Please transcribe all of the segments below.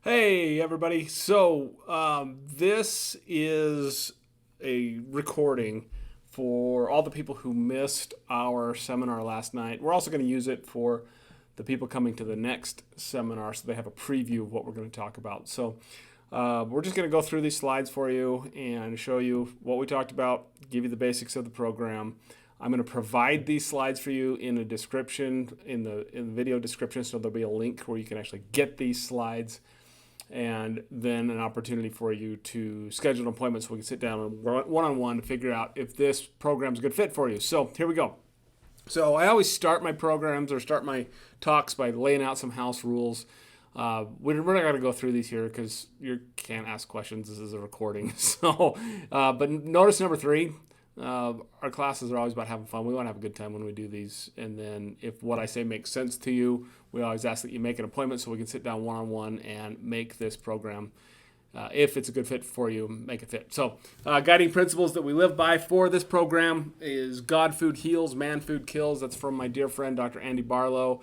Hey, everybody. This is a recording for all the people who missed our seminar last night. We're also going to use it for the people coming to the next seminar so they have a preview of what we're going to talk about. We're just going to go through these slides for you and show you what we talked about, give you the basics of the program. I'm going to provide these slides for you in a description, in the video description, so there'll be a link where you can actually get these slides and then an opportunity for you to schedule an appointment so we can sit down one-on-one to figure out if this program is a good fit for you. So here we go. So I always start my programs or start my talks by laying out some house rules. We're not going to go through these here because you can't ask questions. This is a recording. But notice number 3, our classes are always about having fun. We want to have a good time when we do these. And then if what I say makes sense to you, we always ask that you make an appointment so we can sit down one-on-one and make this program, if it's a good fit for you, make it fit. Guiding principles that we live by for this program is God food heals, man food kills. That's from my dear friend, Dr. Andy Barlow.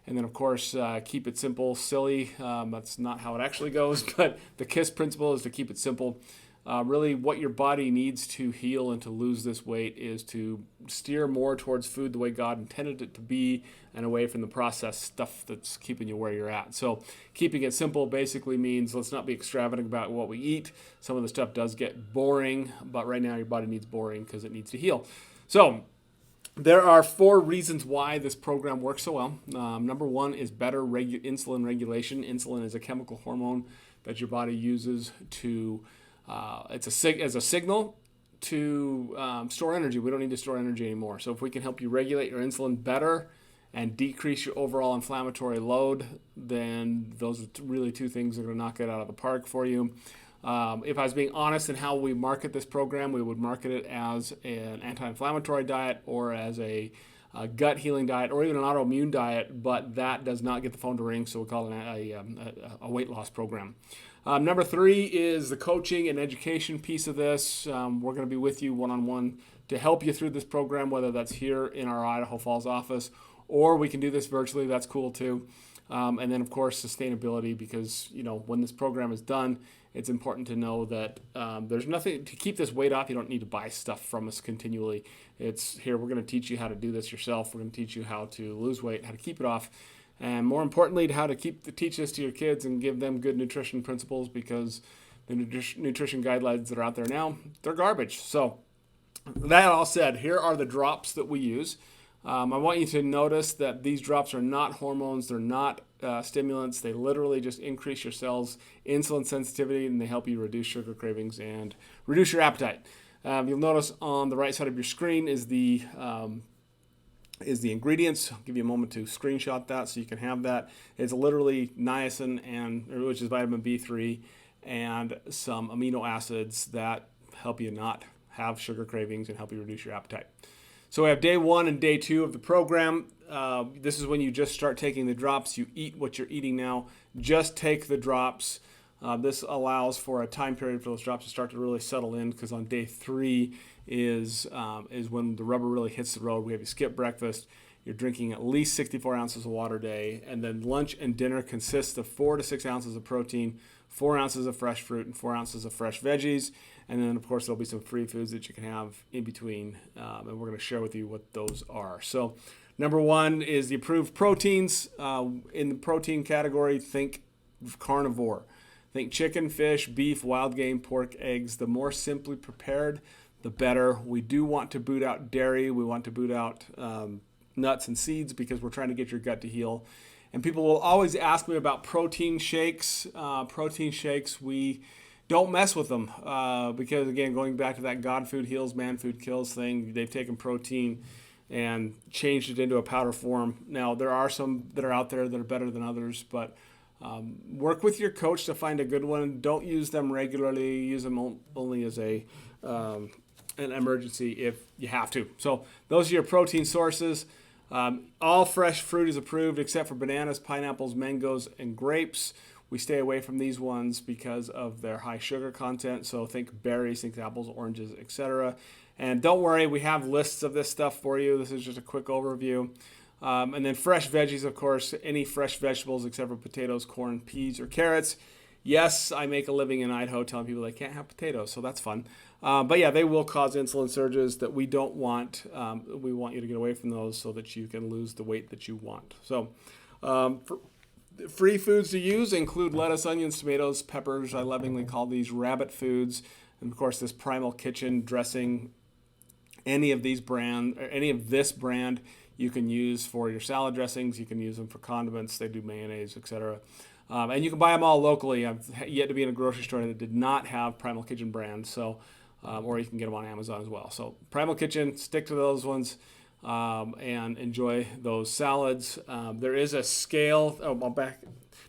And then, of course, keep it simple, silly. That's not how it actually goes, but the KISS principle is to keep it simple. Really, what your body needs to heal and to lose this weight is to steer more towards food the way God intended it to be and away from the processed stuff that's keeping you where you're at. So keeping it simple basically means let's not be extravagant about what we eat. Some of the stuff does get boring, but right now your body needs boring because it needs to heal. So there are 4 reasons why this program works so well. Number 1 is better insulin regulation. Insulin is a chemical hormone that your body uses to as a signal to store energy. We don't need to store energy anymore. So if we can help you regulate your insulin better and decrease your overall inflammatory load, then those are really 2 things that are going to knock it out of the park for you. If I was being honest in how we market this program, we would market it as an anti-inflammatory diet or as a gut healing diet or even an autoimmune diet, but that does not get the phone to ring, so we call it a weight loss program. Number 3 is the coaching and education piece of this. We're going to be with you one-on-one to help you through this program, whether that's here in our Idaho Falls office or we can do this virtually. That's cool too. And then, of course, sustainability, because when this program is done, it's important to know that there's nothing to keep this weight off. You don't need to buy stuff from us continually. It's here. We're going to teach you how to do this yourself. We're going to teach you how to lose weight, how to keep it off, and more importantly, how to teach this to your kids and give them good nutrition principles, because the nutrition guidelines that are out there now, they're garbage. So that all said, here are the drops that we use. I want you to notice that these drops are not hormones. They're not stimulants. They literally just increase your cells' insulin sensitivity, and they help you reduce sugar cravings and reduce your appetite. You'll notice on the right side of your screen is the ingredients. I'll give you a moment to screenshot that so you can have that. It's literally niacin, which is vitamin B3, and some amino acids that help you not have sugar cravings and help you reduce your appetite. So we have day 1 and day 2 of the program. This is when you just start taking the drops. You eat what you're eating now. Just take the drops. This allows for a time period for those drops to start to really settle in, because on day 3 is when the rubber really hits the road. We have you skip breakfast. You're drinking at least 64 ounces of water a day. And then lunch and dinner consists of 4 to 6 ounces of protein, 4 ounces of fresh fruit, and 4 ounces of fresh veggies. And then, of course, there'll be some free foods that you can have in between. And we're going to share with you what those are. So number 1 is the approved proteins. In the protein category, think carnivore. Think chicken, fish, beef, wild game, pork, eggs. The more simply prepared, the better. We do want to boot out dairy. We want to boot out nuts and seeds, because we're trying to get your gut to heal. And people will always ask me about protein shakes. We don't mess with them because, again, going back to that God food heals, man food kills thing, they've taken protein and changed it into a powder form. Now, there are some that are out there that are better than others, but work with your coach to find a good one. Don't use them regularly. Use them only as an emergency if you have to. So those are your protein sources. All fresh fruit is approved except for bananas, pineapples, mangoes, and grapes. We stay away from these ones because of their high sugar content. So think berries, think apples, oranges, etc. And don't worry, we have lists of this stuff for you. This is just a quick overview. And then fresh veggies, of course, any fresh vegetables except for potatoes, corn, peas, or carrots. Yes, I make a living in Idaho telling people they can't have potatoes, so that's fun. But yeah, they will cause insulin surges that we don't want. We want you to get away from those so that you can lose the weight that you want. So, free foods to use include lettuce, onions, tomatoes, peppers. I lovingly call these rabbit foods, and of course, this Primal Kitchen dressing. Any of this brand, you can use for your salad dressings. You can use them for condiments. They do mayonnaise, etc. And you can buy them all locally. I've yet to be in a grocery store that did not have Primal Kitchen brand, so or you can get them on Amazon as well. So Primal Kitchen, stick to those ones and enjoy those salads. There is a scale.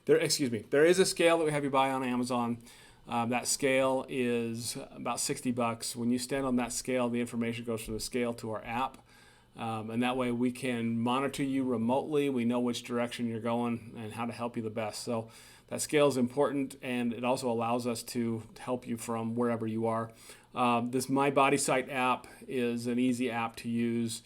There is a scale that we have you buy on Amazon. That scale is about $60. When you stand on that scale, the information goes from the scale to our app. And that way we can monitor you remotely. We know which direction you're going and how to help you the best. So that scale is important, and it also allows us to help you from wherever you are. This My Body Site app is an easy app to use.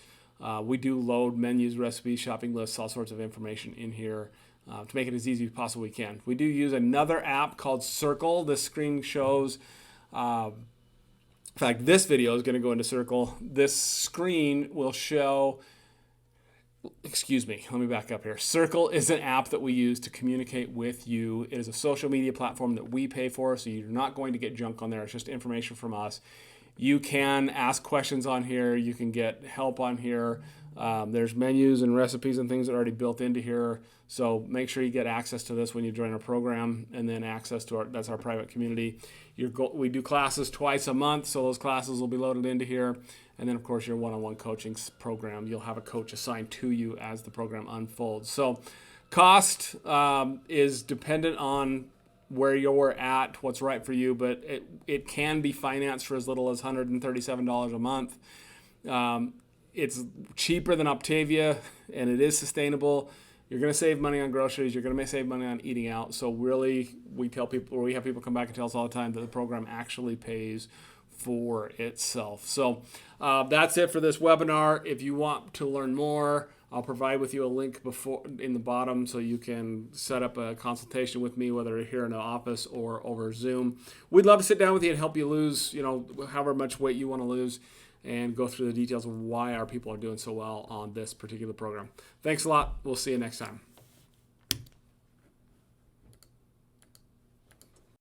We do load menus, recipes, shopping lists, all sorts of information in here to make it as easy as possibly we can. We do use another app called Circle. This screen shows in fact, this video is going to go into Circle. This screen will show, let me back up here. Circle is an app that we use to communicate with you. It is a social media platform that we pay for, so you're not going to get junk on there. It's just information from us. You can ask questions on here. You can get help on here. There's menus and recipes and things that are already built into here. So make sure you get access to this when you join our program, and then access to that's our private community. We do classes twice a month, so those classes will be loaded into here. And then, of course, your one-on-one coaching program. You'll have a coach assigned to you as the program unfolds. So cost is dependent on where you're at, what's right for you, but it can be financed for as little as $137 a month. It's cheaper than Optavia, and it is sustainable. You're going to save money on groceries. You're going to save money on eating out. So really, we have people come back and tell us all the time that the program actually pays for itself. So that's it for this webinar. If you want to learn more, I'll provide with you a link in the bottom so you can set up a consultation with me, whether here in the office or over Zoom. We'd love to sit down with you and help you lose, however much weight you want to lose, and go through the details of why our people are doing so well on this particular program. Thanks a lot. We'll see you next time.